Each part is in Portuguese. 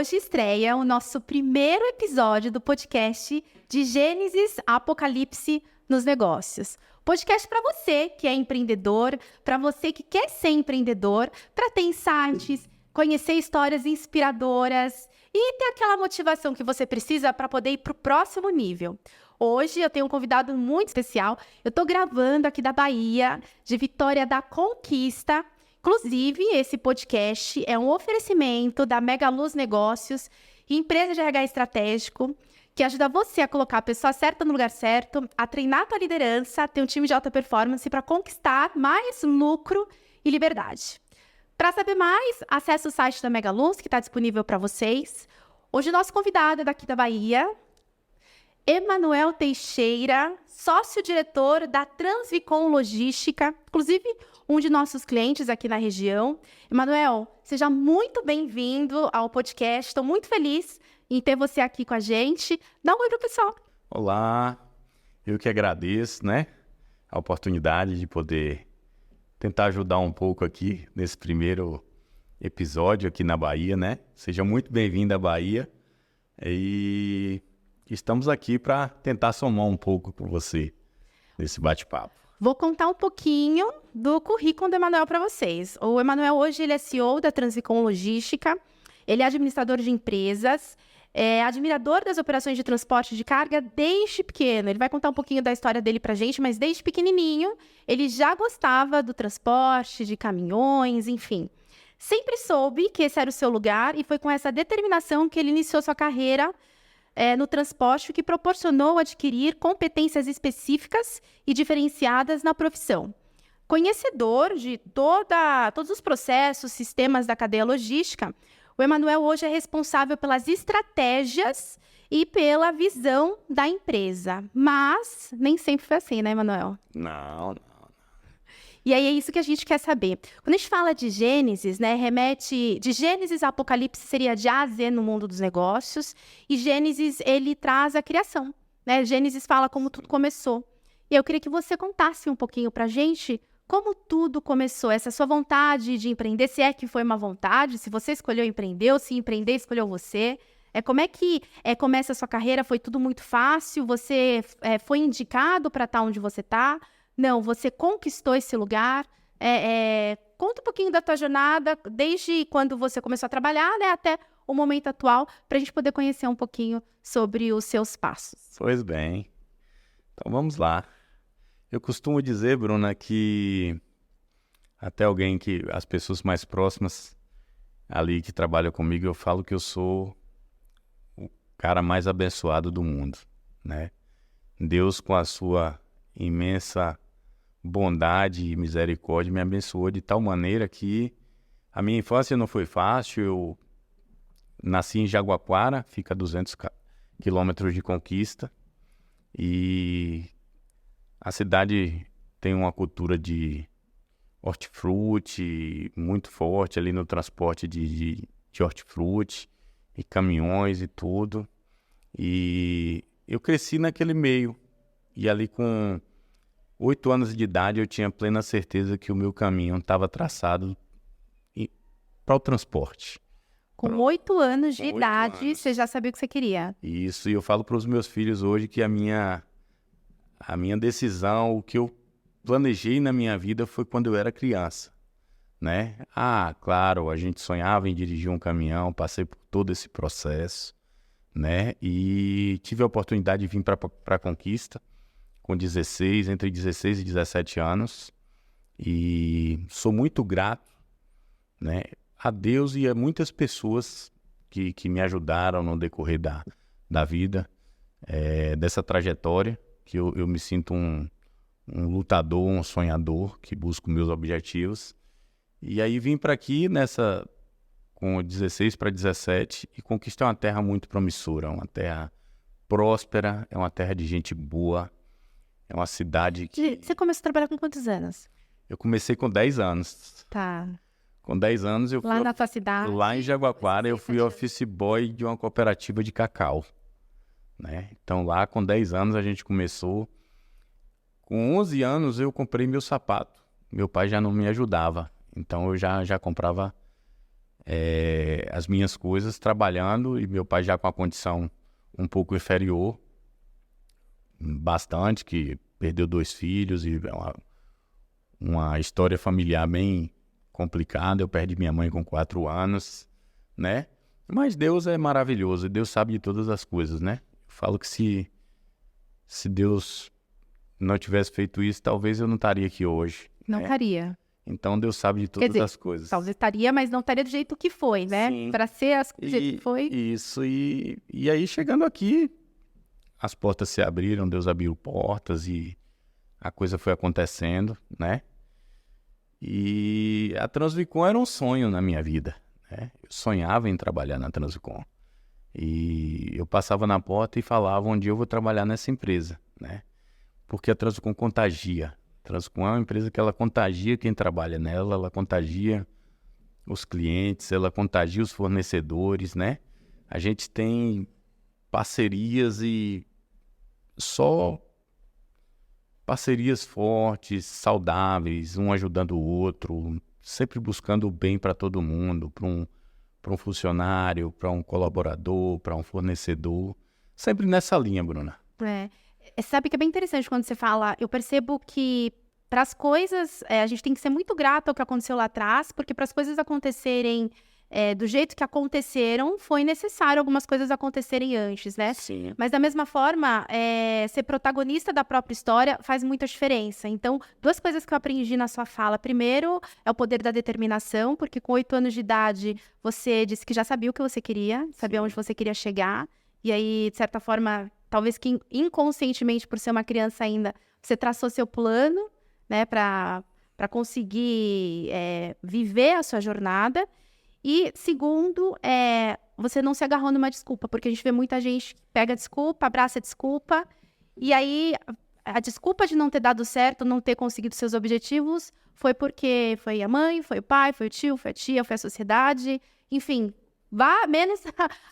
Hoje estreia o nosso primeiro episódio do podcast de Gênesis Apocalipse nos Negócios. Podcast para você que é empreendedor, para você que quer ser empreendedor, para ter insights, conhecer histórias inspiradoras e ter aquela motivação que você precisa para poder ir para o próximo nível. Hoje eu tenho um convidado muito especial. Eu estou gravando aqui da Bahia, de Vitória da Conquista. Inclusive, esse podcast é um oferecimento da Mega Luz Negócios, empresa de RH estratégico, que ajuda você a colocar a pessoa certa no lugar certo, a treinar a tua liderança, a ter um time de alta performance para conquistar mais lucro e liberdade. Para saber mais, acesse o site da Mega Luz, que está disponível para vocês. Hoje o nosso convidado é daqui da Bahia, Emanuel Teixeira, sócio-diretor da Transvicom Logística, inclusive um de nossos clientes aqui na região. Emanuel, seja muito bem-vindo ao podcast. Estou muito feliz em ter você aqui com a gente. Dá um oi pro pessoal. Olá, eu que agradeço, a oportunidade de poder tentar ajudar um pouco aqui nesse primeiro episódio aqui na Bahia, Seja muito bem-vindo à Bahia e estamos aqui para tentar somar um pouco com você nesse bate-papo. Vou contar um pouquinho do currículo do Emanuel para vocês. O Emanuel hoje ele é CEO da Transvicom Logística, ele é administrador de empresas, é admirador das operações de transporte de carga desde pequeno. Ele vai contar um pouquinho da história dele para a gente, mas desde pequenininho ele já gostava do transporte, de caminhões, enfim. Sempre soube que esse era o seu lugar e foi com essa determinação que ele iniciou sua carreira no transporte, o que proporcionou adquirir competências específicas e diferenciadas na profissão. Conhecedor de todos os processos, sistemas da cadeia logística, o Emanuel hoje é responsável pelas estratégias e pela visão da empresa. Mas nem sempre foi assim, né, Emanuel? Não. E aí é isso que a gente quer saber. Quando a gente fala de Gênesis, remete... De Gênesis a Apocalipse seria de A a Z no mundo dos negócios. E Gênesis, ele traz a criação, Gênesis fala como tudo começou. E eu queria que você contasse um pouquinho pra gente como tudo começou. Essa sua vontade de empreender, se é que foi uma vontade, se você escolheu empreender ou se empreender escolheu você. Como é que começa a sua carreira? Foi tudo muito fácil? Você foi indicado para estar onde você está? Não, você conquistou esse lugar. Conta um pouquinho da tua jornada, desde quando você começou a trabalhar, até o momento atual, para a gente poder conhecer um pouquinho sobre os seus passos. Pois bem. Então vamos lá. Eu costumo dizer, Bruna, que até as pessoas mais próximas ali que trabalham comigo, eu falo que eu sou o cara mais abençoado do mundo, Deus, com a sua imensa bondade e misericórdia, me abençoou de tal maneira que a minha infância não foi fácil. Eu nasci em Jaguaquara, fica a 200 quilômetros de Conquista, e a cidade tem uma cultura de hortifruti muito forte ali no transporte de hortifruti e caminhões e tudo. E eu cresci naquele meio, e ali com 8 anos de idade eu tinha plena certeza que o meu caminho estava traçado para o transporte. Com 8 anos de idade, você já sabia o que você queria. Isso, e eu falo para os meus filhos hoje que a minha decisão, o que eu planejei na minha vida foi quando eu era criança, Claro, a gente sonhava em dirigir um caminhão, passei por todo esse processo, E tive a oportunidade de vir para a Conquista com entre 16 e 17 anos, e sou muito grato, a Deus e a muitas pessoas que me ajudaram no decorrer da vida, dessa trajetória, que eu me sinto um lutador, um sonhador, que busco meus objetivos. E aí vim para aqui com 16 para 17, e Conquista é uma terra muito promissora, uma terra próspera, é uma terra de gente boa. É uma cidade que... Você começou a trabalhar com quantos anos? Eu comecei com 10 anos. Tá. Com 10 anos eu fui... Lá na tua cidade? Lá em Jaguaquara eu fui office boy de uma cooperativa de cacau, Então lá com 10 anos a gente começou. Com 11 anos eu comprei meu sapato. Meu pai já não me ajudava. Então eu já comprava as minhas coisas, trabalhando, e meu pai já com a condição um pouco inferior, bastante, que perdeu 2 filhos e uma história familiar bem complicada. Eu perdi minha mãe com 4 anos, né? Mas Deus é maravilhoso e Deus sabe de todas as coisas, né? Eu falo que se Deus não tivesse feito isso, talvez eu não estaria aqui hoje. Não né? estaria. Então Deus sabe de todas as coisas. Talvez estaria, mas não estaria do jeito que foi, né? Sim. Para ser do jeito que foi. Isso, e aí chegando aqui, as portas se abriram, Deus abriu portas e a coisa foi acontecendo, né? E a Transvicom era um sonho na minha vida, né? Eu sonhava em trabalhar na Transvicom. E eu passava na porta e falava, um dia eu vou trabalhar nessa empresa, né? Porque a Transvicom contagia. A Transvicom é uma empresa que ela contagia quem trabalha nela, ela contagia os clientes, ela contagia os fornecedores, né? A gente tem parcerias e só parcerias fortes, saudáveis, um ajudando o outro, sempre buscando o bem para todo mundo, para um funcionário, para um colaborador, para um fornecedor. Sempre nessa linha, Bruna. Sabe que é bem interessante quando você fala, eu percebo que para as coisas, a gente tem que ser muito grato ao que aconteceu lá atrás, porque para as coisas acontecerem do jeito que aconteceram, foi necessário algumas coisas acontecerem antes, né? Sim. Mas da mesma forma, ser protagonista da própria história faz muita diferença. Então, 2 coisas que eu aprendi na sua fala. Primeiro, é o poder da determinação, porque com 8 anos de idade, você disse que já sabia o que você queria, sabia onde você queria chegar. E aí, de certa forma, talvez que inconscientemente, por ser uma criança ainda, você traçou seu plano, né, para conseguir viver a sua jornada. E segundo, você não se agarrou numa desculpa, porque a gente vê muita gente que pega a desculpa, abraça a desculpa, e aí a desculpa de não ter dado certo, não ter conseguido seus objetivos, foi porque foi a mãe, foi o pai, foi o tio, foi a tia, foi a sociedade, enfim, vá menos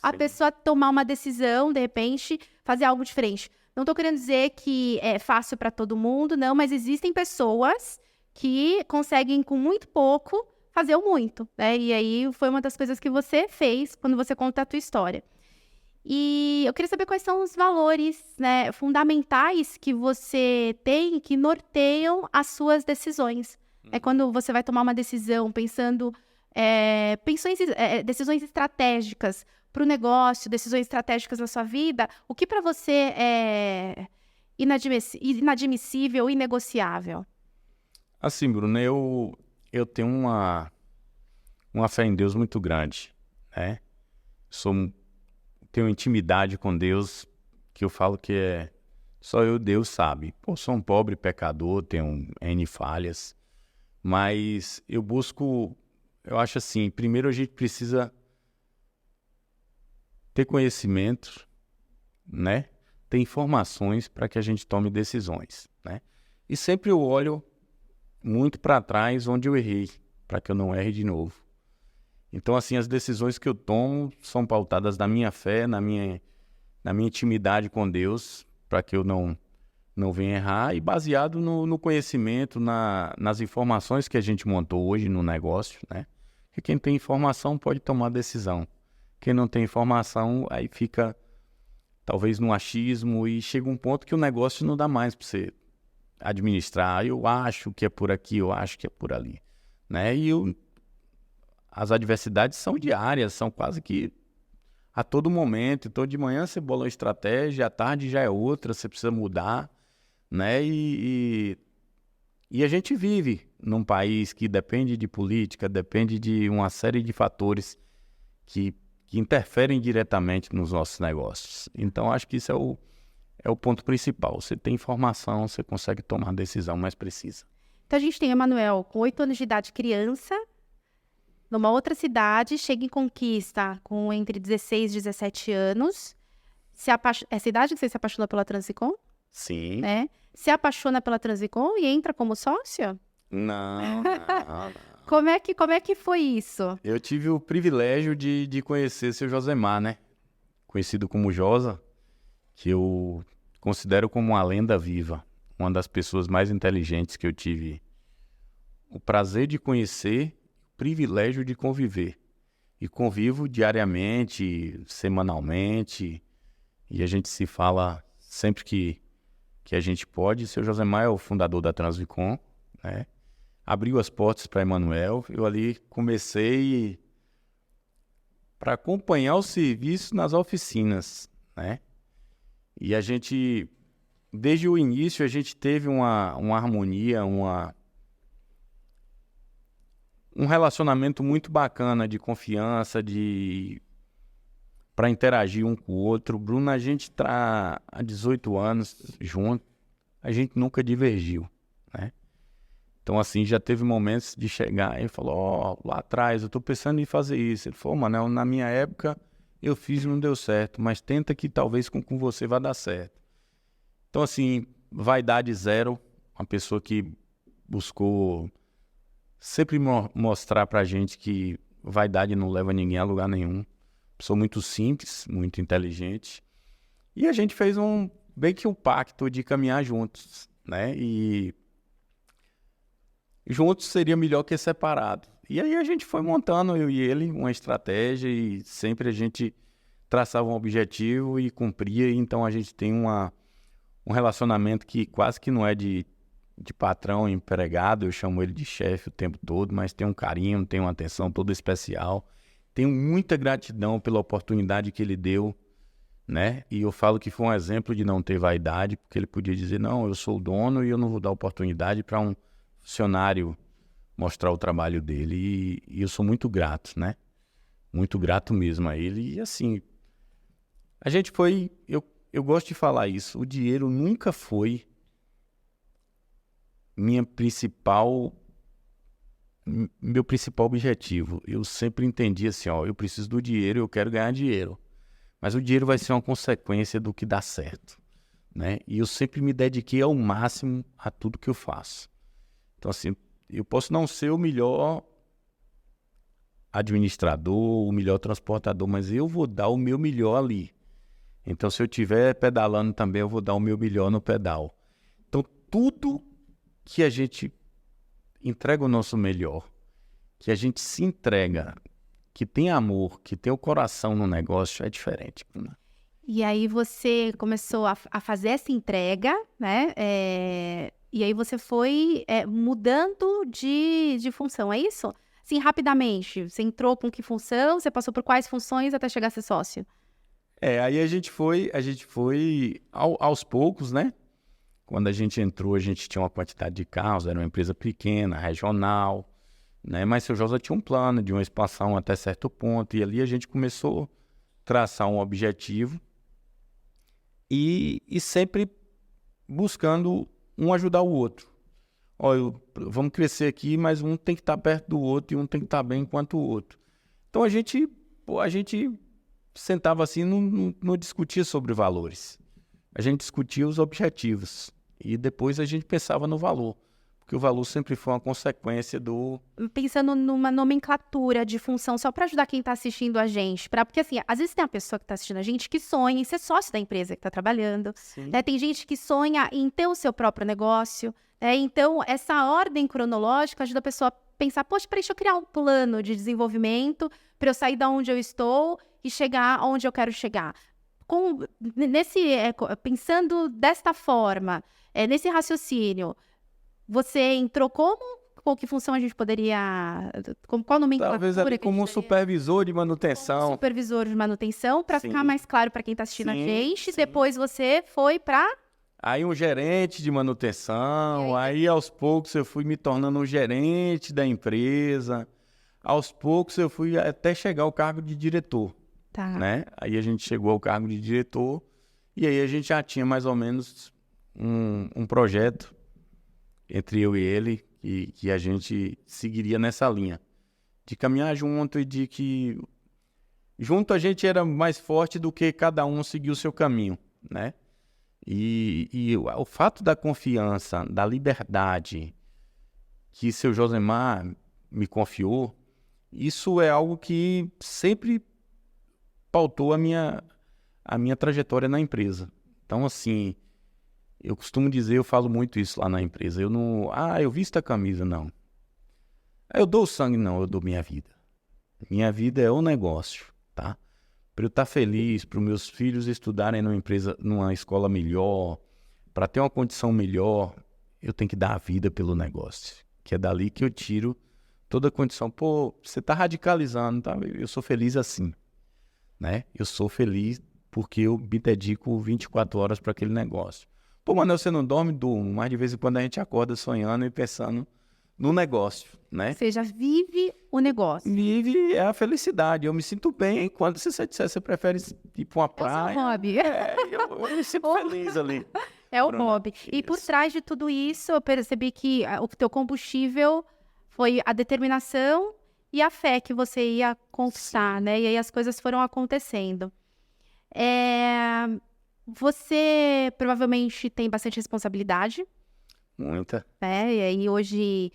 a pessoa tomar uma decisão, de repente, fazer algo diferente. Não estou querendo dizer que é fácil para todo mundo, não, mas existem pessoas que conseguem com muito pouco fazer o muito, né? E aí foi uma das coisas que você fez quando você conta a tua história. E eu queria saber quais são os valores, né, fundamentais que você tem, que norteiam as suas decisões. É quando você vai tomar uma decisão pensando decisões estratégicas para o negócio, decisões estratégicas na sua vida, o que para você é inadmissível, inegociável? Assim, Bruno, eu tenho uma fé em Deus muito grande, né? Tenho intimidade com Deus, que eu falo que só Deus sabe. Pô, sou um pobre pecador, tenho N falhas, mas eu acho assim, primeiro a gente precisa ter conhecimento, né? Ter informações para que a gente tome decisões, né? E sempre eu olho muito para trás onde eu errei, para que eu não erre de novo. Então, assim, as decisões que eu tomo são pautadas na minha fé, na minha intimidade com Deus, para que eu não venha errar, e baseado no conhecimento, nas informações que a gente montou hoje no negócio, né? Porque quem tem informação pode tomar decisão. Quem não tem informação, aí fica talvez no achismo e chega um ponto que o negócio não dá mais para você administrar. Eu acho que é por aqui, eu acho que é por ali, né? As adversidades são diárias, são quase que a todo momento. Então, de manhã você bola uma estratégia, à tarde já é outra, você precisa mudar, né? E a gente vive num país que depende de política, depende de uma série de fatores que interferem diretamente nos nossos negócios. Então, acho que isso é o ponto principal. Você tem informação, você consegue tomar a decisão mais precisa. Então, a gente tem o Emanuel com 8 anos de idade, criança, numa outra cidade, chega em Conquista com entre 16 e 17 anos. Essa idade que você se apaixonou pela Transvicom? Sim. Né? Se apaixona pela Transvicom e entra como sócio? Não. Como é que foi isso? Eu tive o privilégio de conhecer seu Josemar, né? Conhecido como Josa, que eu considero como uma lenda viva. Uma das pessoas mais inteligentes que eu tive o prazer de conhecer, o privilégio de conviver. e convivo diariamente, semanalmente, e a gente se fala sempre que a gente pode. O seu Josemar é o fundador da Transvicom, né? Abriu as portas para Emanuel, eu ali comecei para acompanhar o serviço nas oficinas, né? E a gente, desde o início, a gente teve uma harmonia, um relacionamento muito bacana de confiança, para interagir um com o outro. Bruno, a gente está há 18 anos junto, a gente nunca divergiu, né? Então, assim, já teve momentos de chegar e falar, lá atrás, eu tô pensando em fazer isso. Ele falou, Manel, na minha época eu fiz e não deu certo, mas tenta que talvez com você vai dar certo. Então, assim, vaidade zero, uma pessoa que buscou sempre mostrar pra gente que vaidade não leva ninguém a lugar nenhum. Pessoa muito simples, muito inteligente. E a gente fez bem que um pacto de caminhar juntos, né? E juntos seria melhor que separado. E aí a gente foi montando, eu e ele, uma estratégia e sempre a gente traçava um objetivo e cumpria. Então a gente tem um relacionamento que quase que não é de patrão e empregado, eu chamo ele de chefe o tempo todo, mas tem um carinho, tem uma atenção toda especial. Tenho muita gratidão pela oportunidade que ele deu, né? E eu falo que foi um exemplo de não ter vaidade, porque ele podia dizer, não, eu sou o dono e eu não vou dar oportunidade para um funcionário mostrar o trabalho dele. E eu sou muito grato, né? Muito grato mesmo a ele. E assim, a gente foi... Eu gosto de falar isso. O dinheiro nunca foi meu principal objetivo. Eu sempre entendi assim, eu preciso do dinheiro, eu quero ganhar dinheiro. Mas o dinheiro vai ser uma consequência do que dá certo, né? E eu sempre me dediquei ao máximo a tudo que eu faço. Então, assim, eu posso não ser o melhor administrador, o melhor transportador, mas eu vou dar o meu melhor ali. Então, se eu estiver pedalando também, eu vou dar o meu melhor no pedal. Então, tudo que a gente entrega o nosso melhor, que a gente se entrega, que tem amor, que tem o coração no negócio, é diferente, né? E aí você começou a fazer essa entrega, né? E aí você foi mudando de função, é isso? Assim, rapidamente, você entrou com que função? Você passou por quais funções até chegar a ser sócio? Aí a gente foi aos poucos, né? Quando a gente entrou, a gente tinha uma quantidade de carros, era uma empresa pequena, regional, né? Mas o seu Josa tinha um plano de uma expansão até certo ponto, e ali a gente começou a traçar um objetivo e sempre buscando um ajudar o outro. Vamos crescer aqui, mas um tem que estar perto do outro e um tem que estar bem quanto o outro. Então a gente sentava assim, não discutia sobre valores. A gente discutia os objetivos e depois a gente pensava no valor, porque o valor sempre foi uma consequência do... Pensando numa nomenclatura de função, só para ajudar quem está assistindo a gente. Porque, assim, às vezes tem uma pessoa que está assistindo a gente que sonha em ser sócio da empresa que está trabalhando. Né? Tem gente que sonha em ter o seu próprio negócio. Né? Então, essa ordem cronológica ajuda a pessoa a pensar, poxa, peraí, deixa eu criar um plano de desenvolvimento para eu sair da onde eu estou e chegar onde eu quero chegar. Pensando desta forma, nesse raciocínio, você entrou como? Com que função a gente poderia... Qual nomenclatura? Talvez ali como um supervisor de manutenção. Como supervisor de manutenção, para ficar mais claro para quem está assistindo a gente. Sim. Depois você foi para... Aí um gerente de manutenção, aí aos poucos eu fui me tornando um gerente da empresa. Aos poucos eu fui até chegar ao cargo de diretor. Tá. Né? Aí a gente chegou ao cargo de diretor e aí a gente já tinha mais ou menos um projeto entre eu e ele que a gente seguiria nessa linha de caminhar junto e de que junto a gente era mais forte do que cada um seguir o seu caminho, né? E o fato da confiança, da liberdade que seu Josemar me confiou, isso é algo que sempre pautou a minha trajetória na empresa. Então, assim, eu costumo dizer, eu falo muito isso lá na empresa, eu visto a camisa, não. Eu dou sangue, não, eu dou minha vida. Minha vida é o negócio, tá? Para eu estar feliz, para os meus filhos estudarem numa empresa, numa escola melhor, para ter uma condição melhor, eu tenho que dar a vida pelo negócio. Que é dali que eu tiro toda a condição. Pô, você está radicalizando, tá? Eu sou feliz assim, né? Eu sou feliz porque eu me dedico 24 horas para aquele negócio. Pô, Manuel, você não dorme? Durmo. Mas de vez em quando a gente acorda sonhando e pensando no negócio, né? Você já vive o negócio. Vive é a felicidade. Eu me sinto bem quando você disser, você prefere ir para uma É o praia. seu hobby. Eu me sinto feliz ali. É o Pronto. hobby. E por Isso. trás de tudo isso, eu percebi que o teu combustível foi a determinação e a fé que você ia conquistar, né? E aí as coisas foram acontecendo. Você provavelmente tem bastante responsabilidade, Muita. né? E aí hoje,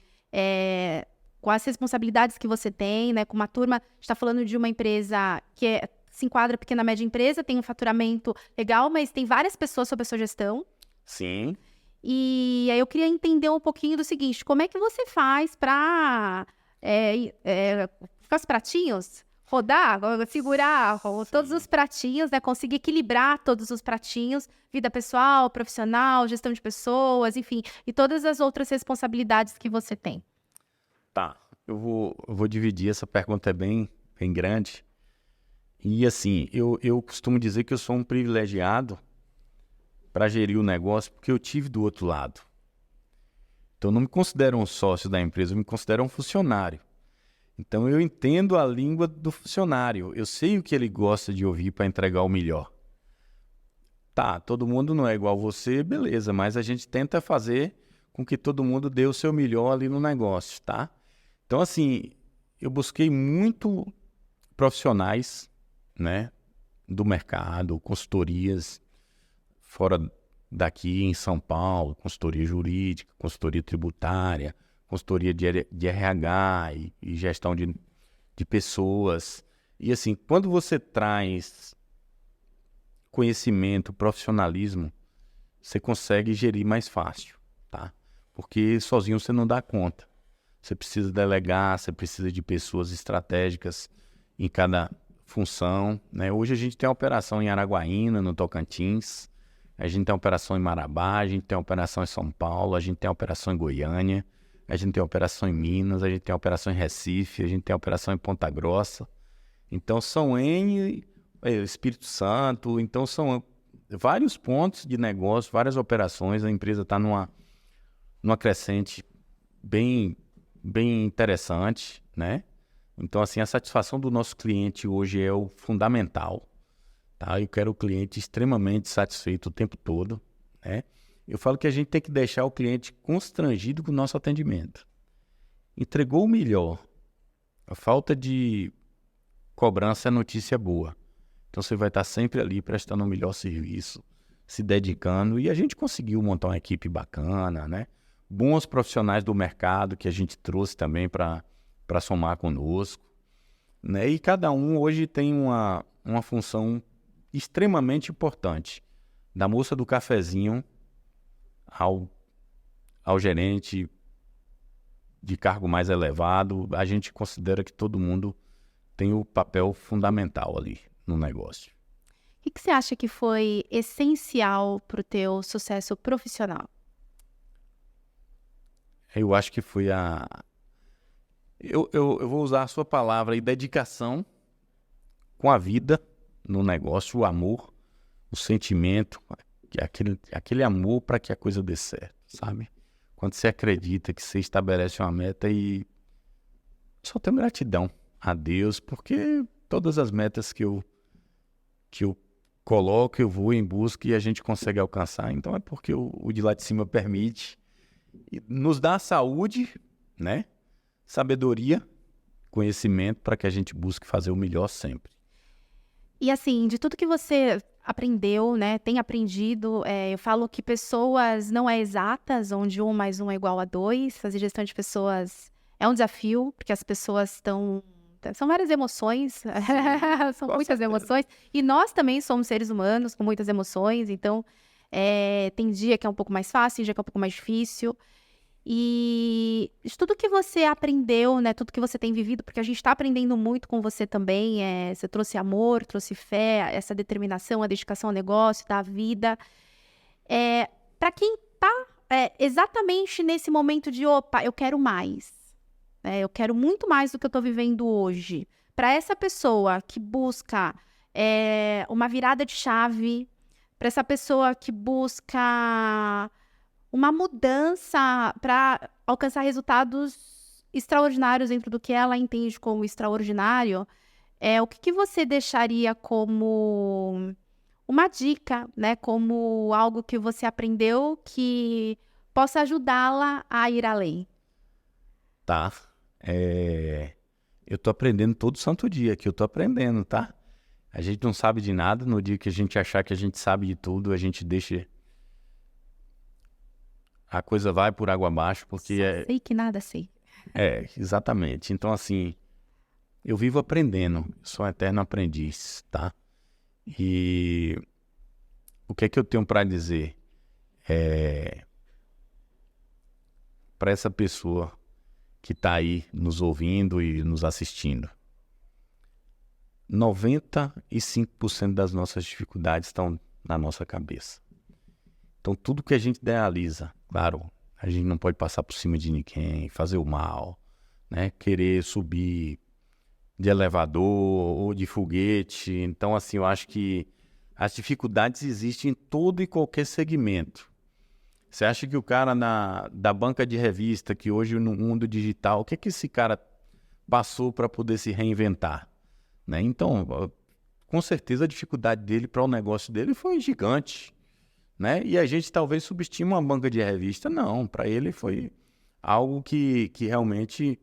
com as responsabilidades que você tem, né? Com uma turma, a gente está falando de uma empresa que se enquadra pequena média empresa, tem um faturamento legal, mas tem várias pessoas sob a sua gestão. Sim. E aí eu queria entender um pouquinho do seguinte, como é que você faz para ficar os pratinhos, rodar, segurar todos os pratinhos, né? Conseguir equilibrar todos os pratinhos, vida pessoal, profissional, gestão de pessoas, enfim, e todas as outras responsabilidades que você tem. Tá. Eu vou dividir, essa pergunta é bem grande. E assim, eu costumo dizer que eu sou um privilegiado para gerir o negócio porque eu tive do outro lado. Então, eu não me considero um sócio da empresa, eu me considero um funcionário. Então, eu entendo a língua do funcionário. Eu sei o que ele gosta de ouvir para entregar o melhor. Tá, todo mundo não é igual a você, beleza, mas a gente tenta fazer com que todo mundo dê o seu melhor ali no negócio, tá? Então, assim, eu busquei muito profissionais, né, do mercado, consultorias fora daqui em São Paulo, consultoria jurídica, consultoria tributária, consultoria de RH e gestão de pessoas. E assim, quando você traz conhecimento, profissionalismo, você consegue gerir mais fácil, tá? Porque sozinho você não dá conta. Você precisa delegar, você precisa de pessoas estratégicas em cada função, né? Hoje a gente tem a operação em Araguaína, no Tocantins, a gente tem a operação em Marabá, a gente tem a operação em São Paulo, a gente tem a operação em Goiânia, a gente tem a operação em Minas, a gente tem a operação em Recife, a gente tem a operação em Ponta Grossa. Então são Espírito Santo, então são vários pontos de negócio, várias operações, a empresa está numa crescente bem interessante, né? Então, assim, a satisfação do nosso cliente hoje é o fundamental, tá? Eu quero o cliente extremamente satisfeito o tempo todo, né? Eu falo que a gente tem que deixar o cliente constrangido com o nosso atendimento. Entregou o melhor. A falta de cobrança é notícia boa. Então, você vai estar sempre ali prestando o melhor serviço, se dedicando. E a gente conseguiu montar uma equipe bacana, né? Bons profissionais do mercado que a gente trouxe também para somar conosco, né? E cada um hoje tem uma função extremamente importante, da moça do cafezinho ao gerente de cargo mais elevado. A gente considera que todo mundo tem o papel fundamental ali no negócio. O que você acha que foi essencial para o teu sucesso profissional? Eu acho que foi eu vou usar a sua palavra aí, dedicação com a vida no negócio, o amor, o sentimento, aquele amor para que a coisa dê certo, sabe? Quando você acredita que você estabelece uma meta e só tenho gratidão a Deus, porque todas as metas que eu coloco, eu vou em busca e a gente consegue alcançar. Então é porque o de lá de cima permite e nos dá saúde, né? Sabedoria, conhecimento para que a gente busque fazer o melhor sempre. E assim, de tudo que você aprendeu, né, tem aprendido, eu falo que pessoas não é exatas, onde 1 mais 1 é igual a 2. Fazer gestão de pessoas é um desafio, porque as pessoas são várias emoções, são muitas emoções. E nós também somos seres humanos com muitas emoções, então tem dia que é um pouco mais fácil, tem dia que é um pouco mais difícil. E de tudo que você aprendeu, né? Tudo que você tem vivido, porque a gente está aprendendo muito com você também. Você trouxe amor, trouxe fé, essa determinação, a dedicação ao negócio, da vida. Para quem está exatamente nesse momento de, opa, eu quero mais. Eu quero muito mais do que eu estou vivendo hoje. Para essa pessoa que busca uma virada de chave, para essa pessoa que busca uma mudança para alcançar resultados extraordinários dentro do que ela entende como extraordinário, o que você deixaria como uma dica, né? Como algo que você aprendeu que possa ajudá-la a ir além? Tá. Eu tô aprendendo todo santo dia, que eu tô aprendendo, tá? A gente não sabe de nada. No dia que a gente achar que a gente sabe de tudo, a gente deixa... A coisa vai por água abaixo, porque Só sei que nada sei. exatamente. Então, assim, eu vivo aprendendo, sou um eterno aprendiz, tá? E o que é que eu tenho para dizer? Para essa pessoa que está aí nos ouvindo e nos assistindo. 95% das nossas dificuldades estão na nossa cabeça. Então, tudo que a gente idealiza, claro, a gente não pode passar por cima de ninguém, fazer o mal, né? Querer subir de elevador ou de foguete. Então, assim, eu acho que as dificuldades existem em todo e qualquer segmento. Você acha que o cara da banca de revista, que hoje no mundo digital, o que esse cara passou para poder se reinventar? Né? Então, com certeza a dificuldade dele para o negócio dele foi gigante. Né? E a gente talvez subestima uma banca de revista. Não, para ele foi algo que realmente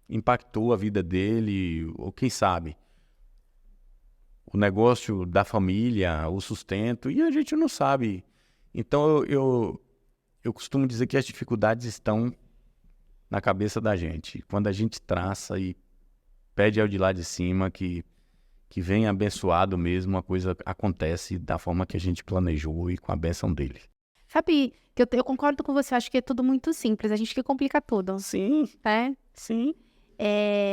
impactou a vida dele, ou quem sabe, o negócio da família, o sustento, e a gente não sabe. Então eu costumo dizer que as dificuldades estão na cabeça da gente. Quando a gente traça e pede ao de lá de cima que venha abençoado mesmo, a coisa acontece da forma que a gente planejou e com a bênção dele. Sabe, que eu concordo com você, acho que é tudo muito simples, a gente que complica tudo. Sim, Né? sim.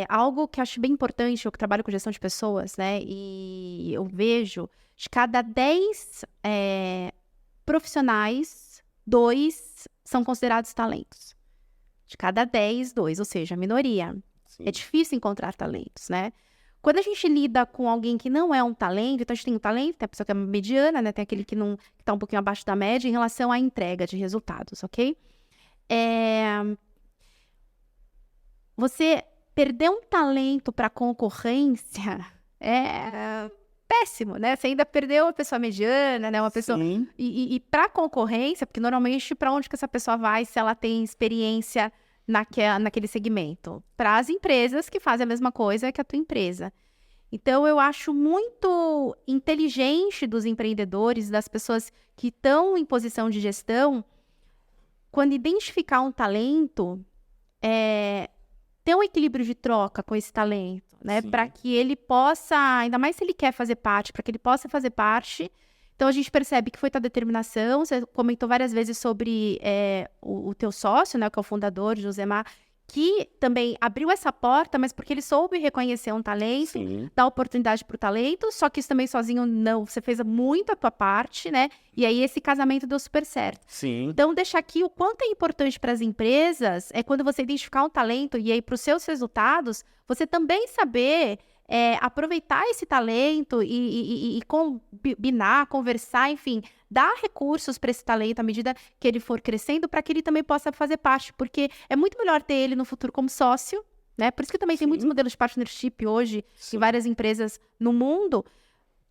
Algo que eu acho bem importante, eu que trabalho com gestão de pessoas, né? E eu vejo de cada 10 profissionais, 2 são considerados talentos. De cada 10, 2, ou seja, a minoria. Sim. É difícil encontrar talentos, né? Quando a gente lida com alguém que não é um talento, então a gente tem um talento, tem a pessoa que é mediana, né? Tem aquele que tá um pouquinho abaixo da média em relação à entrega de resultados, ok? Você perder um talento para concorrência é péssimo, né? Você ainda perdeu uma pessoa mediana, né? Uma pessoa... Sim. E para concorrência, porque normalmente para onde que essa pessoa vai se ela tem experiência naquele segmento? Para as empresas que fazem a mesma coisa que a tua empresa. Então, eu acho muito inteligente dos empreendedores, das pessoas que estão em posição de gestão, quando identificar um talento, ter um equilíbrio de troca com esse talento, né? Para que ele possa, ainda mais se ele quer fazer parte, para que ele possa fazer parte. Então, a gente percebe que foi tua determinação. Você comentou várias vezes sobre o teu sócio, né? Que é o fundador, Josemar, que também abriu essa porta, mas porque ele soube reconhecer um talento, Sim. dar oportunidade para o talento, só que isso também sozinho não, você fez muito a tua parte, né? E aí esse casamento deu super certo. Sim. Então, deixar aqui o quanto é importante para as empresas é quando você identificar um talento e aí para os seus resultados, você também saber aproveitar esse talento e combinar, conversar, enfim, dar recursos para esse talento à medida que ele for crescendo, para que ele também possa fazer parte, porque é muito melhor ter ele no futuro como sócio, né? Por isso que também tem muitos modelos de partnership hoje em várias empresas no mundo,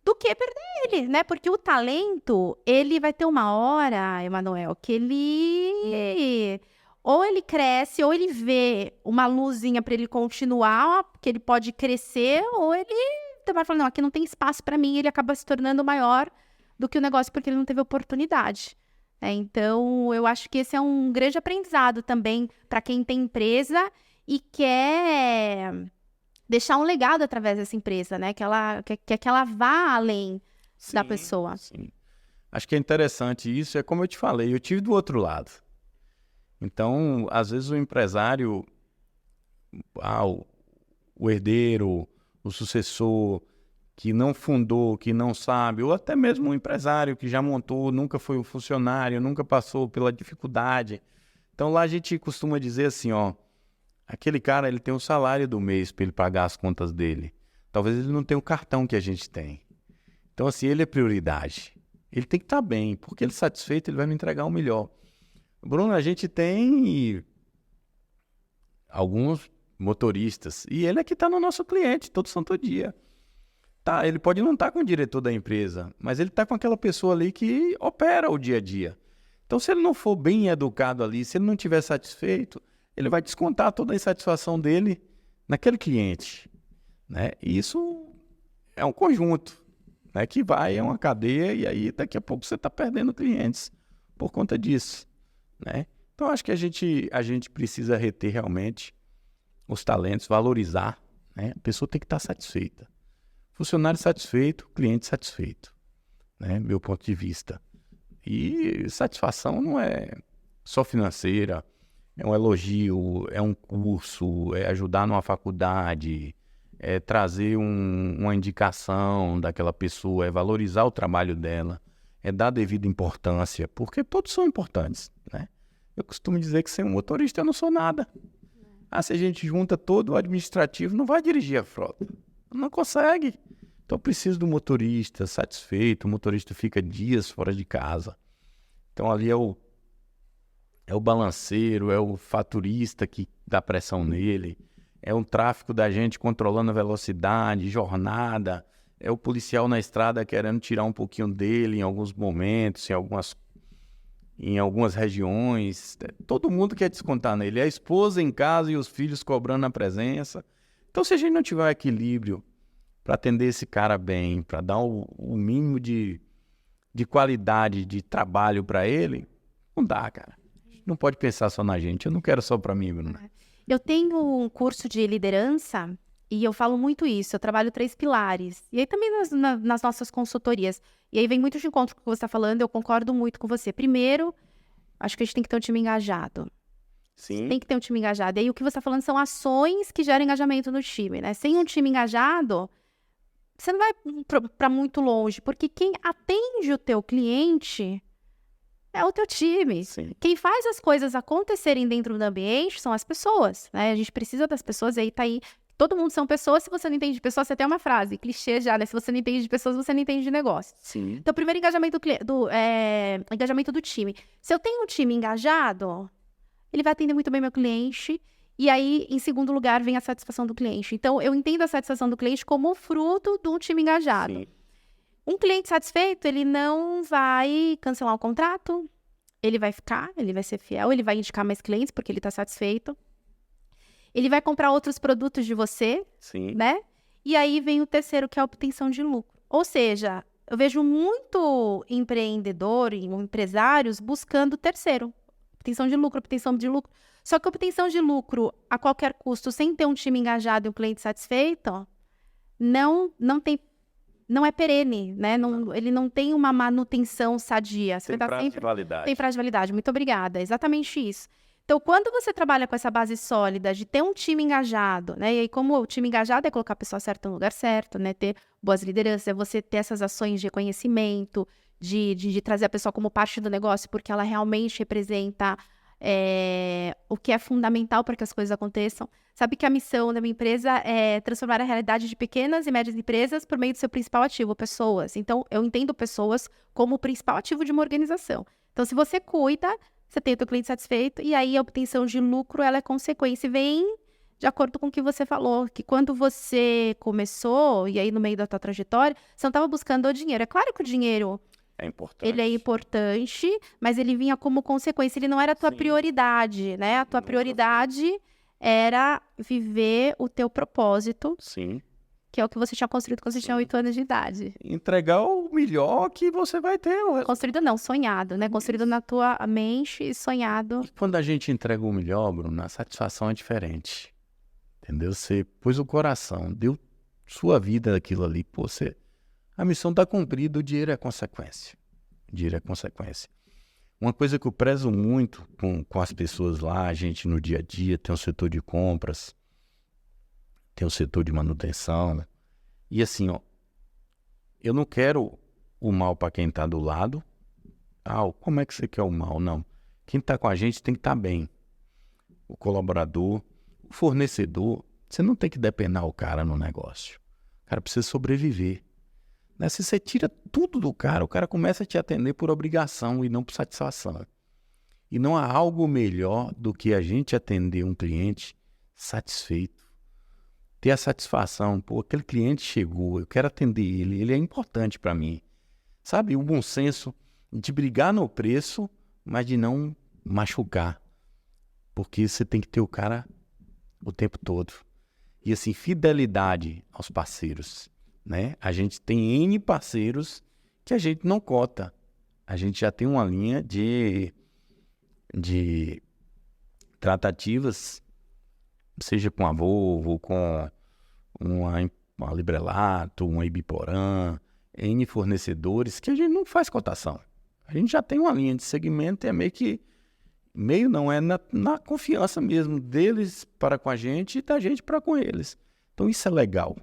do que perder ele, né? Porque o talento, ele vai ter uma hora, Emanuel, que ele... Ou ele cresce, ou ele vê uma luzinha para ele continuar, que ele pode crescer, ou ele vai falar, não, aqui não tem espaço para mim, e ele acaba se tornando maior do que o negócio porque ele não teve oportunidade. Então, eu acho que esse é um grande aprendizado também para quem tem empresa e quer deixar um legado através dessa empresa, né? Que ela vá além da pessoa. Sim. Acho que é interessante isso, é como eu te falei, eu tive do outro lado. Então, às vezes o empresário, o herdeiro, o sucessor, que não fundou, que não sabe, ou até mesmo um empresário que já montou, nunca foi um funcionário, nunca passou pela dificuldade. Então lá a gente costuma dizer assim, ó, aquele cara ele tem o salário do mês para ele pagar as contas dele. Talvez ele não tenha o cartão que a gente tem. Então assim, ele é prioridade. Ele tem que estar bem, porque ele satisfeito, ele vai me entregar o melhor. Bruno, a gente tem alguns motoristas, e ele é que está no nosso cliente todo santo dia. Tá, ele pode não estar com o diretor da empresa, mas ele está com aquela pessoa ali que opera o dia a dia. Então, se ele não for bem educado ali, se ele não estiver satisfeito, ele vai descontar toda a insatisfação dele naquele cliente, né? E isso é um conjunto, né? Que vai, é uma cadeia, e aí daqui a pouco você está perdendo clientes por conta disso, né? Então, acho que a gente precisa reter realmente os talentos, valorizar, né? A pessoa tem que estar satisfeita. Funcionário satisfeito, cliente satisfeito, né? Meu ponto de vista. E satisfação não é só financeira, é um elogio, é um curso, é ajudar numa faculdade, é trazer uma indicação daquela pessoa, é valorizar o trabalho dela, é dar devida importância, porque todos são importantes, né? Eu costumo dizer que sem um motorista eu não sou nada. Se a gente junta todo o administrativo, não vai dirigir a frota. Não consegue. Então, eu preciso do motorista satisfeito. O motorista fica dias fora de casa. Então, ali é o balanceiro, é o faturista que dá pressão nele. É um tráfico da gente controlando a velocidade, jornada. É o policial na estrada querendo tirar um pouquinho dele em alguns momentos, em algumas regiões. Todo mundo quer descontar nele. É a esposa em casa e os filhos cobrando a presença. Então, se a gente não tiver equilíbrio para atender esse cara bem, para dar o mínimo de qualidade de trabalho para ele, não dá, cara. Não pode pensar só na gente. Eu não quero só para mim, Bruno. Eu tenho um curso de liderança e eu falo muito isso. Eu trabalho 3 pilares. E aí também nas nossas consultorias. E aí vem muito de encontro com o que você está falando. Eu concordo muito com você. Primeiro, acho que a gente tem que ter um time engajado. Sim. Tem que ter um time engajado. E aí o que você está falando são ações que geram engajamento no time, né? Sem um time engajado, você não vai para muito longe, porque quem atende o teu cliente é o teu time. Sim. Quem faz as coisas acontecerem dentro do ambiente são as pessoas, né? A gente precisa das pessoas, e aí tá aí. Todo mundo são pessoas. Se você não entende de pessoas, você tem uma frase, clichê já, né? Se você não entende de pessoas, você não entende de negócio. Sim. Então, primeiro, engajamento do time. Se eu tenho um time engajado, ele vai atender muito bem meu cliente. E aí, em segundo lugar, vem a satisfação do cliente. Então, eu entendo a satisfação do cliente como fruto de um time engajado. Sim. Um cliente satisfeito, ele não vai cancelar o contrato, ele vai ficar, ele vai ser fiel, ele vai indicar mais clientes porque ele está satisfeito. Ele vai comprar outros produtos de você, Sim. né? E aí vem o terceiro, que é a obtenção de lucro. Ou seja, eu vejo muito empreendedor e empresários buscando o terceiro. Obtenção de lucro, obtenção de lucro. Só que obtenção de lucro a qualquer custo, sem ter um time engajado e um cliente satisfeito, não é perene, né? Ele não tem uma manutenção sadia. Tem prazo de validade. Tem prazo de validade. Muito obrigada. Exatamente isso. Então, quando você trabalha com essa base sólida de ter um time engajado, né? E aí, como o time engajado é colocar a pessoa certa no lugar certo, né? Ter boas lideranças, é você ter essas ações de reconhecimento, de trazer a pessoa como parte do negócio, porque ela realmente representa o que é fundamental para que as coisas aconteçam. Sabe que a missão da minha empresa é transformar a realidade de pequenas e médias empresas por meio do seu principal ativo, pessoas. Então, eu entendo pessoas como o principal ativo de uma organização. Então, se você cuida, você tem o teu cliente satisfeito, e aí a obtenção de lucro, ela é consequência. E vem de acordo com o que você falou, que quando você começou, e aí no meio da tua trajetória, você não estava buscando o dinheiro. É claro que o dinheiro é importante. Ele é importante, mas ele vinha como consequência, ele não era a tua prioridade, né? A tua prioridade era viver o teu propósito. Sim. Que é o que você tinha construído quando você tinha 8 anos de idade. Entregar o melhor que você vai ter. Construído não, sonhado, né? Construído na tua mente e sonhado. E quando a gente entrega o melhor, Bruno, a satisfação é diferente. Entendeu? Você pôs o coração, deu sua vida daquilo ali. Pô, a missão está cumprida, o dinheiro é consequência. O dinheiro é consequência. Uma coisa que eu prezo muito com as pessoas lá, a gente no dia a dia, tem o setor de compras, tem o setor de manutenção, né? E assim, ó, eu não quero o mal para quem está do lado. Como é que você quer o mal? Não. Quem está com a gente tem que estar bem. O colaborador, o fornecedor, você não tem que depenar o cara no negócio. O cara precisa sobreviver. Né? Se você tira tudo do cara, o cara começa a te atender por obrigação e não por satisfação. E não há algo melhor do que a gente atender um cliente satisfeito. Ter a satisfação, pô, aquele cliente chegou, eu quero atender ele é importante para mim. Sabe, o bom senso de brigar no preço, mas de não machucar. Porque você tem que ter o cara o tempo todo. E assim, fidelidade aos parceiros, né? A gente tem N parceiros que a gente não cota. A gente já tem uma linha de tratativas, seja com a Volvo, com uma Librelato, uma Ibiporã, N fornecedores, que a gente não faz cotação. A gente já tem uma linha de segmento e é meio não, é na confiança mesmo deles para com a gente e da gente para com eles. Então isso é legal.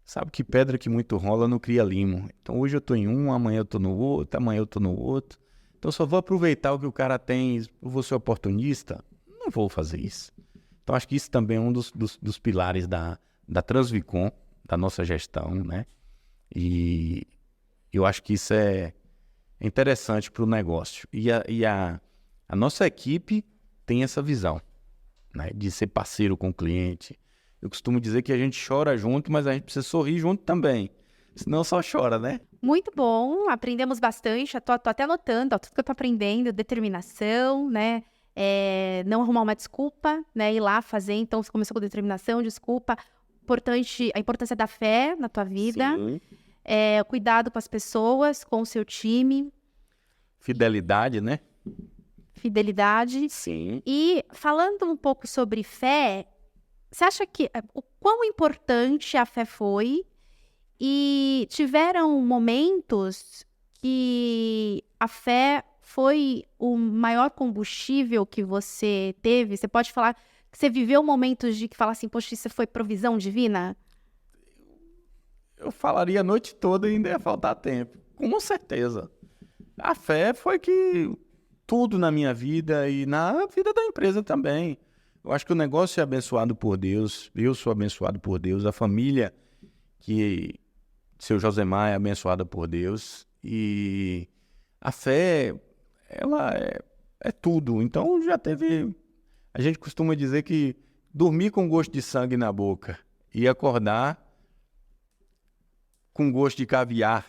Sabe que pedra que muito rola não cria limo. Então hoje eu estou em um, amanhã eu estou no outro, amanhã eu estou no outro. Então só vou aproveitar o que o cara tem, eu vou ser oportunista? Não vou fazer isso. Então acho que isso também é um dos pilares da Transvicom, da nossa gestão, né? E eu acho que isso é interessante para o negócio. E a nossa equipe tem essa visão, né? De ser parceiro com o cliente. Eu costumo dizer que a gente chora junto, mas a gente precisa sorrir junto também. Senão só chora, né? Muito bom, aprendemos bastante, tô até anotando, ó, tudo que eu tô aprendendo, determinação, né? Não arrumar uma desculpa, né? Ir lá fazer, então você começou com determinação, desculpa. A importância da fé na tua vida, Sim. Cuidado com as pessoas, com o seu time. Fidelidade, né? Fidelidade. Sim. E falando um pouco sobre fé, você acha que o quão importante a fé foi? E tiveram momentos que a fé foi o maior combustível que você teve? Você pode falar que você viveu momentos de que fala assim, poxa, isso foi provisão divina? Eu falaria a noite toda e ainda ia faltar tempo. Com certeza. A fé foi que tudo na minha vida e na vida da empresa também. Eu acho que o negócio é abençoado por Deus. Eu sou abençoado por Deus. A família que seu Josemar é abençoada por Deus. E a fé, ela é tudo. Então já teve... A gente costuma dizer que dormir com gosto de sangue na boca e acordar com gosto de caviar,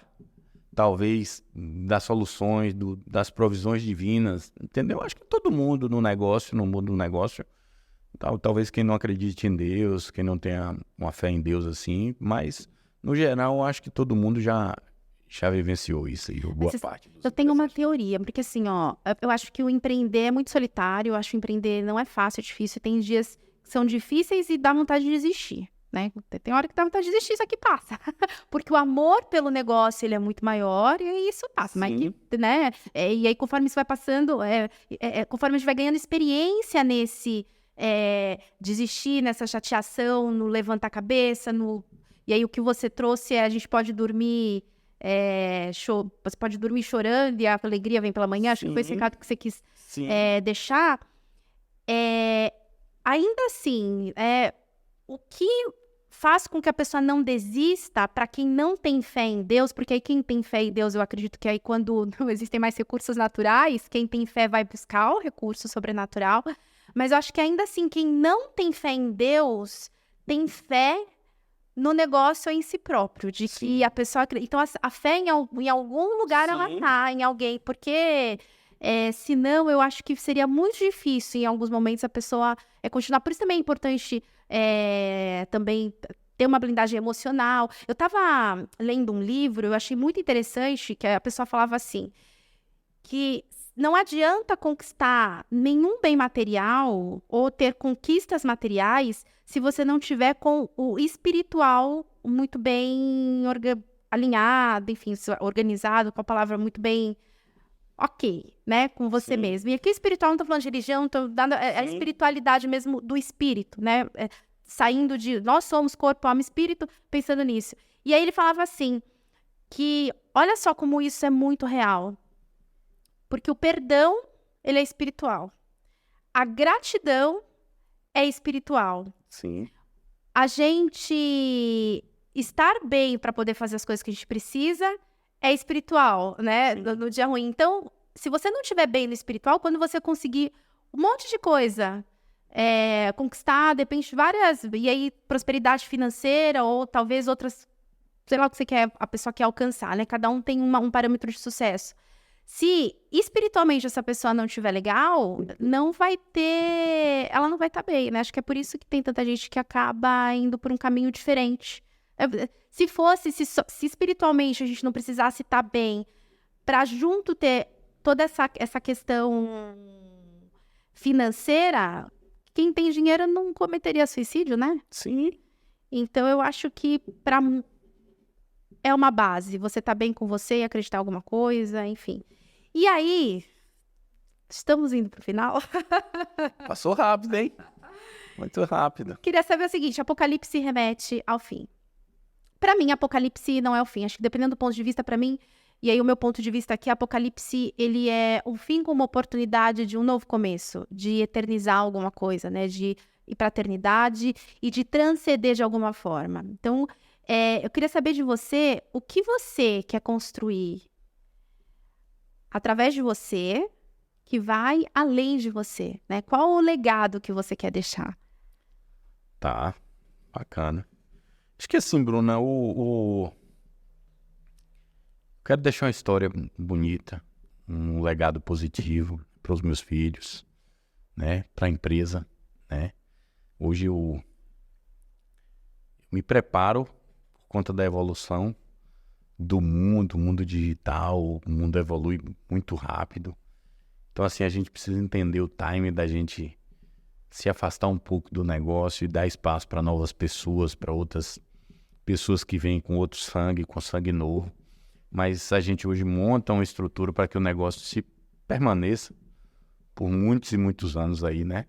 talvez, das soluções, das provisões divinas, entendeu? Acho que todo mundo no negócio, no mundo do negócio, talvez quem não acredite em Deus, quem não tenha uma fé em Deus assim, mas, no geral, acho que todo mundo já vivenciou isso aí, boa parte. Eu tenho uma teoria, porque assim, ó, eu acho que o empreender é muito solitário, eu acho que o empreender não é fácil, é difícil, tem dias que são difíceis e dá vontade de desistir. Né? Tem hora que dá vontade de desistir, isso aqui passa. Porque o amor pelo negócio, ele é muito maior e isso passa. Mas, né? E aí, conforme isso vai passando, conforme a gente vai ganhando experiência nesse desistir, nessa chateação, no levantar a cabeça, e aí o que você trouxe a gente pode dormir... você pode dormir chorando e a alegria vem pela manhã. Acho que foi esse recado que você quis deixar. Ainda assim, o que faz com que a pessoa não desista para quem não tem fé em Deus, porque aí quem tem fé em Deus, eu acredito que aí quando não existem mais recursos naturais, quem tem fé vai buscar o recurso sobrenatural, mas eu acho que ainda assim, quem não tem fé em Deus, tem fé no negócio em si próprio, de que a pessoa... Então, a fé em algum lugar ela tá, em alguém, porque... senão, eu acho que seria muito difícil, em alguns momentos, a pessoa continuar. Por isso também é importante também ter uma blindagem emocional. Eu estava lendo um livro, eu achei muito interessante, que a pessoa falava assim, que não adianta conquistar nenhum bem material ou ter conquistas materiais se você não tiver com o espiritual muito bem alinhado, enfim, organizado, com a palavra muito bem... ok, né? Com você Sim. mesmo. E aqui espiritual, não tô falando de religião, não tô dando a Sim. espiritualidade mesmo do espírito, né? Saindo de nós somos corpo, alma e espírito, pensando nisso. E aí ele falava assim, que olha só como isso é muito real. Porque o perdão, ele é espiritual. A gratidão é espiritual. Sim. A gente estar bem para poder fazer as coisas que a gente precisa é espiritual, né? No dia ruim. Então, se você não estiver bem no espiritual, quando você conseguir um monte de coisa, conquistar, de repente, várias... E aí, prosperidade financeira ou talvez outras... Sei lá o que você quer, a pessoa quer alcançar, né? Cada um tem um parâmetro de sucesso. Se espiritualmente essa pessoa não estiver legal, não vai ter... Ela não vai estar bem, né? Acho que é por isso que tem tanta gente que acaba indo por um caminho diferente. Se fosse, se espiritualmente a gente não precisasse estar bem, para junto ter toda essa questão financeira, quem tem dinheiro não cometeria suicídio, né? Sim. Então eu acho que é uma base. Você tá bem com você, acreditar em alguma coisa, enfim. E aí, estamos indo pro final. Passou rápido, hein? Muito rápido. Queria saber o seguinte, Apocalipse remete ao fim. Para mim, Apocalipse não é o fim. Acho que dependendo do ponto de vista, para mim, e aí o meu ponto de vista aqui, Apocalipse, ele é o fim com uma oportunidade de um novo começo, de eternizar alguma coisa, né? De ir para a eternidade e de transcender de alguma forma. Então, eu queria saber de você, o que você quer construir através de você, que vai além de você, né? Qual o legado que você quer deixar? Tá, bacana. Acho que assim, Bruna, quero deixar uma história bonita, um legado positivo para os meus filhos, né? Para a empresa, né? Hoje eu me preparo por conta da evolução do mundo, o mundo digital, o mundo evolui muito rápido. Então, assim, a gente precisa entender o time da gente se afastar um pouco do negócio e dar espaço para novas pessoas, para outras pessoas que vêm com outro sangue, com sangue novo. Mas a gente hoje monta uma estrutura para que o negócio se permaneça por muitos e muitos anos aí, né?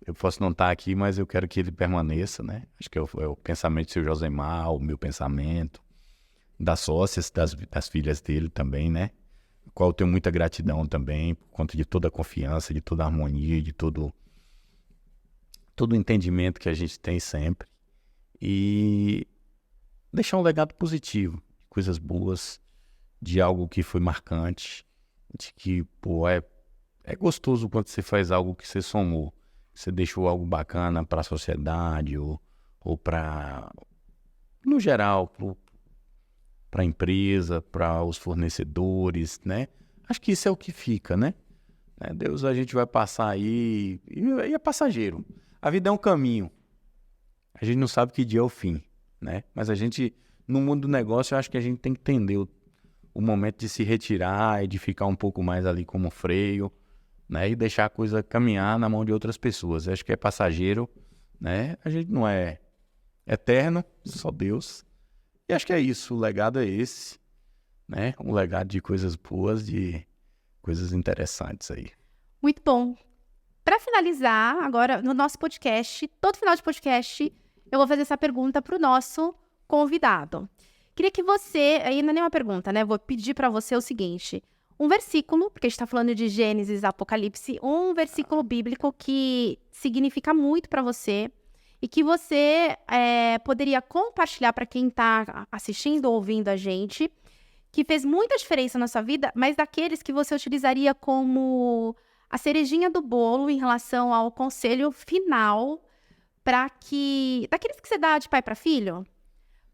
Eu posso não estar aqui, mas eu quero que ele permaneça, né? Acho que é o pensamento do seu Josemar, o meu pensamento, das sócias, das filhas dele também, né? Qual eu tenho muita gratidão também, por conta de toda a confiança, de toda a harmonia, de todo o entendimento que a gente tem sempre. E deixar um legado positivo, coisas boas, de algo que foi marcante, de que, pô, é gostoso quando você faz algo que você somou, você deixou algo bacana para a sociedade ou para, no geral, para a empresa, para os fornecedores, né? Acho que isso é o que fica, né? Deus, a gente vai passar aí, e é passageiro. A vida é um caminho. A gente não sabe que dia é o fim, né? Mas a gente, no mundo do negócio, eu acho que a gente tem que entender o momento de se retirar e de ficar um pouco mais ali como freio, né? E deixar a coisa caminhar na mão de outras pessoas. Eu acho que é passageiro, né? A gente não é eterno, só Deus. E acho que é isso, o legado é esse, né? Um legado de coisas boas, de coisas interessantes aí. Muito bom. Para finalizar, agora, no nosso podcast, todo final de podcast, eu vou fazer essa pergunta para o nosso convidado. Queria que você, aí não é nenhuma pergunta, né? Vou pedir para você o seguinte, um versículo, porque a gente está falando de Gênesis, Apocalipse, um versículo bíblico que significa muito para você e que você poderia compartilhar para quem está assistindo ou ouvindo a gente, que fez muita diferença na sua vida, mas daqueles que você utilizaria como a cerejinha do bolo em relação ao conselho final daqueles que você dá de pai para filho,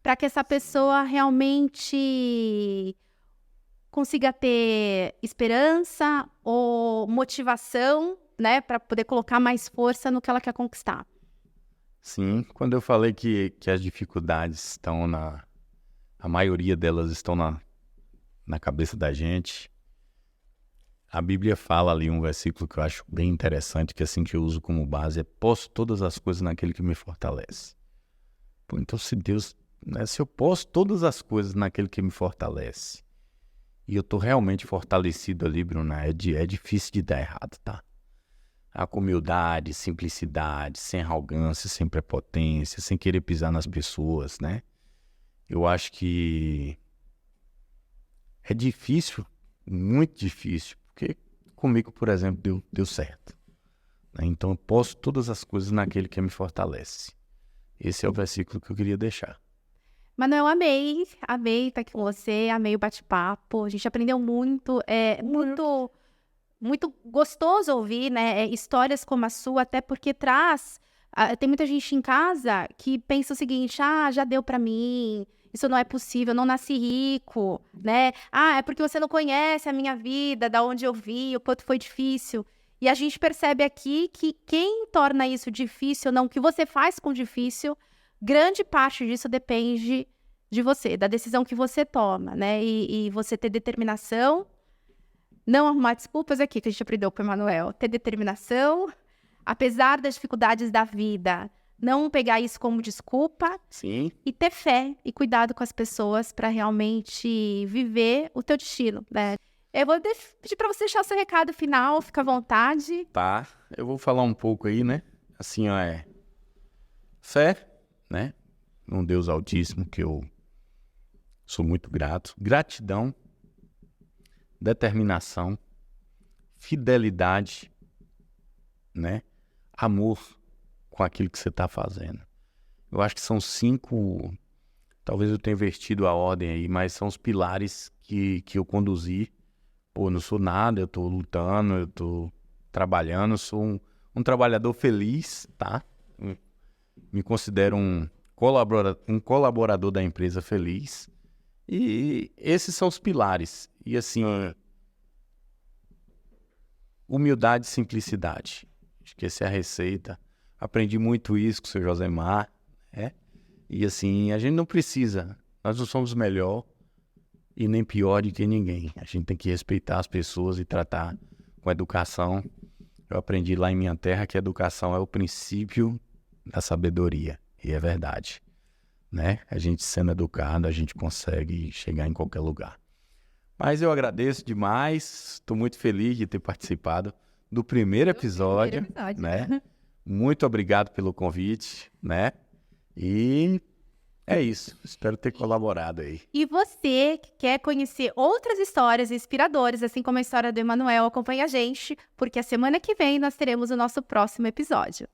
para que essa pessoa realmente consiga ter esperança ou motivação, né, para poder colocar mais força no que ela quer conquistar. Sim, quando eu falei que as dificuldades estão a maioria delas estão na cabeça da gente, a Bíblia fala ali um versículo que eu acho bem interessante, que assim que eu uso como base é: posso todas as coisas naquele que me fortalece. Pô, então se Deus, né, se eu posso todas as coisas naquele que me fortalece, E eu tô realmente fortalecido ali, Bruna. É difícil de dar errado, tá? Com humildade, simplicidade, sem arrogância, sem prepotência, sem querer pisar nas pessoas, né? Eu acho que é difícil, muito difícil, porque comigo, por exemplo, deu certo, né? Então eu posso todas as coisas naquele que me fortalece. Esse é o versículo que eu queria deixar. Manuel, amei estar aqui com você, amei o bate-papo, a gente aprendeu muito, muito gostoso ouvir, né, histórias como a sua, até porque tem muita gente em casa que pensa o seguinte, já deu pra mim, isso não é possível, eu não nasci rico, né, é porque você não conhece a minha vida, da onde eu vim, o quanto foi difícil, e a gente percebe aqui que quem torna isso difícil, não, o que você faz com difícil, grande parte disso depende de você, da decisão que você toma, né, e você ter determinação, não arrumar desculpas aqui, que a gente aprendeu com o Emanuel. Ter determinação, apesar das dificuldades da vida, não pegar isso como desculpa. Sim. E ter fé e cuidado com as pessoas para realmente viver o teu destino, né? Eu vou pedir para você deixar o seu recado final, fica à vontade. Tá, eu vou falar um pouco aí, né? Assim, fé, né? Um Deus Altíssimo que eu sou muito grato. Gratidão, determinação, fidelidade, né? Amor com aquilo que você está fazendo. Eu acho que são 5, talvez eu tenha invertido a ordem aí, mas são os pilares que eu conduzi. Pô, não sou nada, eu tô lutando, eu tô trabalhando, sou um trabalhador feliz, tá? Me considero um colaborador da empresa feliz. E esses são os pilares. E assim, humildade e simplicidade. Acho que essa é a receita. Aprendi muito isso com o seu Josemar, né? E assim, a gente não precisa, nós não somos melhor e nem pior do que ninguém. A gente tem que respeitar as pessoas e tratar com educação. Eu aprendi lá em minha terra que a educação é o princípio da sabedoria. E é verdade, né? A gente sendo educado, a gente consegue chegar em qualquer lugar. Mas eu agradeço demais, estou muito feliz de ter participado do primeiro episódio, né? Muito obrigado pelo convite, né? E é isso, espero ter colaborado aí. E você que quer conhecer outras histórias inspiradoras, assim como a história do Emanuel, acompanha a gente, porque a semana que vem nós teremos o nosso próximo episódio.